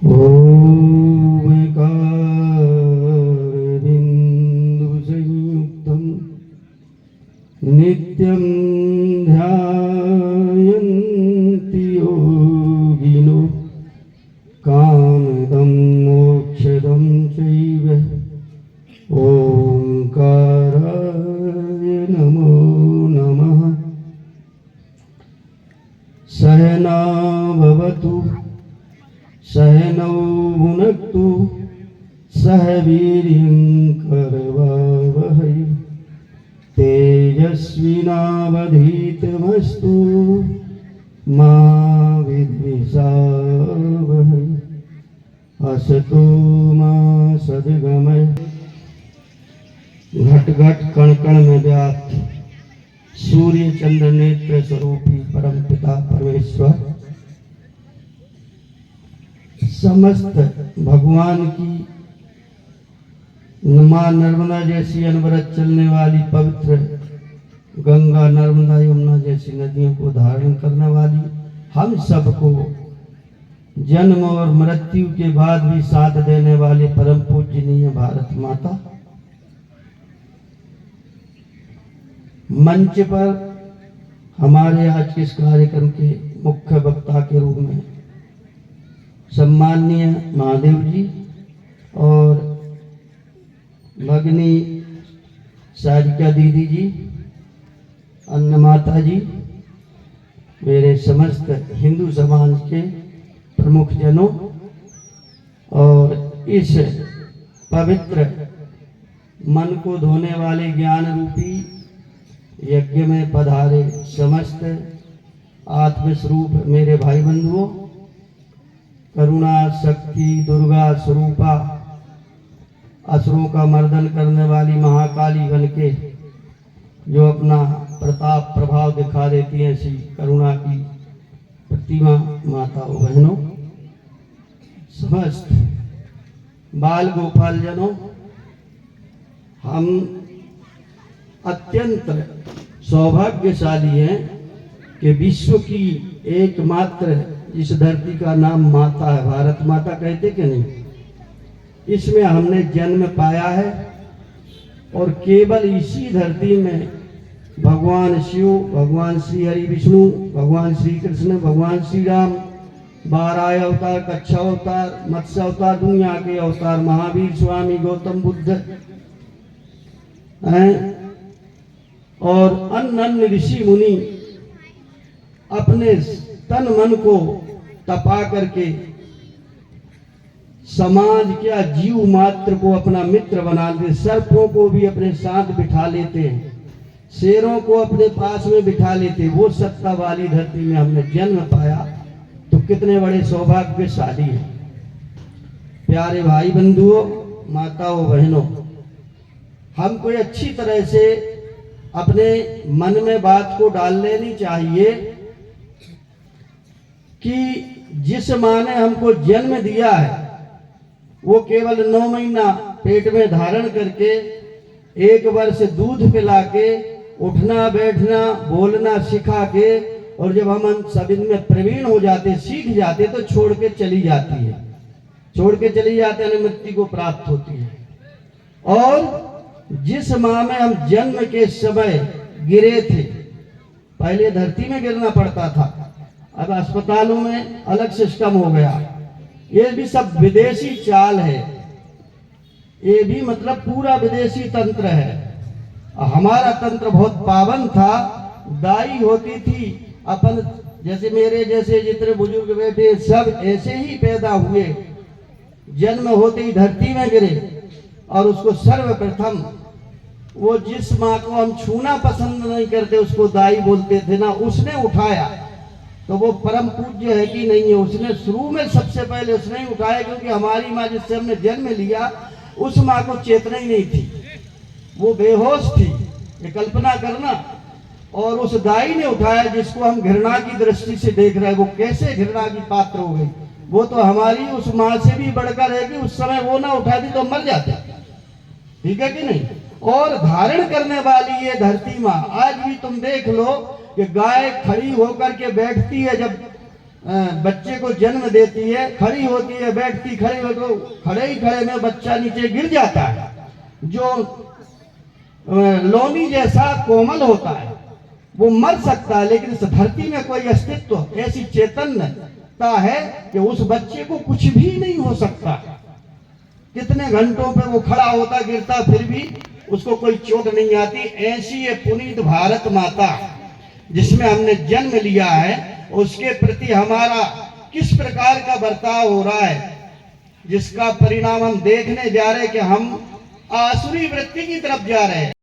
ओंकारबिंदुसंयुक्तं नित्यं ध्यायन्ति योगिनो कामदं मोक्षदं चैव ओंकाराय नमो नमः। सहना भवतु सहनौ भुनक्तु सह वीर्यं करवावहै तेजस्विनावधीतमस्तु मा विद्विषावहै। असतो मा सद्गमय। घट घट कण कण में व्याप्त सूर्य चंद्र नेत्र स्वरूपी परम पिता परमेश्वर समस्त भगवान की मां नर्मदा जैसी अनवरत चलने वाली पवित्र गंगा नर्मदा यमुना जैसी नदियों को धारण करने वाली हम सबको जन्म और मृत्यु के बाद भी साथ देने वाली परम पूजनीय भारत माता, मंच पर हमारे आज के इस कार्यक्रम के मुख्य वक्ता के रूप में सम्माननीय महादेव जी और भगनी सारिका दीदी जी, अन्ना माता जी, मेरे समस्त हिंदू समाज के प्रमुख जनों और इस पवित्र मन को धोने वाले ज्ञान रूपी यज्ञ में पधारे समस्त आत्मस्वरूप मेरे भाई बंधुओं, करुणा शक्ति दुर्गा स्वरूपा असुरों का मर्दन करने वाली महाकाली बन के जो अपना प्रताप प्रभाव दिखा देती है, ऐसी करुणा की प्रतिमा माताओं बहनों, समस्त बाल गोपाल जनों, हम अत्यंत सौभाग्यशाली हैं कि विश्व की एकमात्र इस धरती का नाम माता है, भारत माता कहते कि नहीं, इसमें हमने जन्म पाया है और केवल इसी धरती में भगवान शिव, भगवान श्री हरि विष्णु, भगवान श्री कृष्ण, भगवान श्री राम, 12 अवतार, कच्छ अवतार, मत्स्य अवतार, दुनिया के अवतार, महावीर स्वामी गौतम बुद्ध हैं और अन्य ऋषि मुनि अपने तन मन को तपा करके समाज क्या जीव मात्र को अपना मित्र बनाते, सर्पों को भी अपने साथ बिठा लेते हैं, शेरों को अपने पास में बिठा लेते। वो सत्ता वाली धरती में हमने जन्म पाया तो कितने बड़े सौभाग्यशाली हैं। प्यारे भाई बंधुओं, माताओं बहनों, हम कोई अच्छी तरह से अपने मन में बात को डाल लेनी चाहिए कि जिस माँ ने हमको जन्म दिया है वो केवल 9 महीना पेट में धारण करके 1 वर्ष दूध पिला के उठना बैठना बोलना सिखा के और जब हम सब इनमें प्रवीण हो जाते, सीख जाते तो छोड़ के चली जाती है, छोड़ के चली जाते हैं, मृत्यु को प्राप्त होती है। और जिस माँ में हम जन्म के समय गिरे थे, पहले धरती में गिरना पड़ता था, अब अस्पतालों में अलग सिस्टम हो गया। ये भी सब विदेशी चाल है, ये भी मतलब पूरा विदेशी तंत्र है। हमारा तंत्र बहुत पावन था, दाई होती थी अपन, जैसे मेरे जैसे जितने बुजुर्ग बैठे सब ऐसे ही पैदा हुए, जन्म होते ही धरती में गिरे और उसको सर्वप्रथम वो जिस माँ को हम छूना पसंद नहीं करते उसको दाई बोलते थे ना, उसने उठाया तो वो परम पूज्य है कि नहीं है। उसने शुरू में सबसे पहले उसने ही उठाया, क्योंकि हमारी माँ जिससे हमने जन्म लिया उस माँ को चेतना ही नहीं थी, वो बेहोश थी, ये कल्पना करना। और उस दाई ने उठाया जिसको हम घृणा की दृष्टि से देख रहे हैं, वो कैसे घृणा की पात्र हो गई। वो तो हमारी उस माँ से भी बढ़कर है कि उस समय वो ना उठाती तो मर जाते, ठीक है कि नहीं। और धारण करने वाली ये धरती माँ, आज भी तुम देख लो कि गाय खड़ी होकर के बैठती है जब बच्चे को जन्म देती है, खड़ी होती है, बैठती, खड़ी हो तो खड़े ही खड़े में बच्चा नीचे गिर जाता है। जो लोनी जैसा कोमल होता है वो मर सकता है, लेकिन इस धरती में कोई अस्तित्व, ऐसी चैतन्यता है कि उस बच्चे को कुछ भी नहीं हो सकता। कितने घंटों पे वो खड़ा होता, गिरता, फिर भी उसको कोई चोट नहीं आती। ऐसी ये पुनीत भारत माता जिसमें हमने जन्म लिया है, उसके प्रति हमारा किस प्रकार का बर्ताव हो रहा है, जिसका परिणाम हम देखने जा रहे हैं कि हम आसुरी वृत्ति की तरफ जा रहे हैं।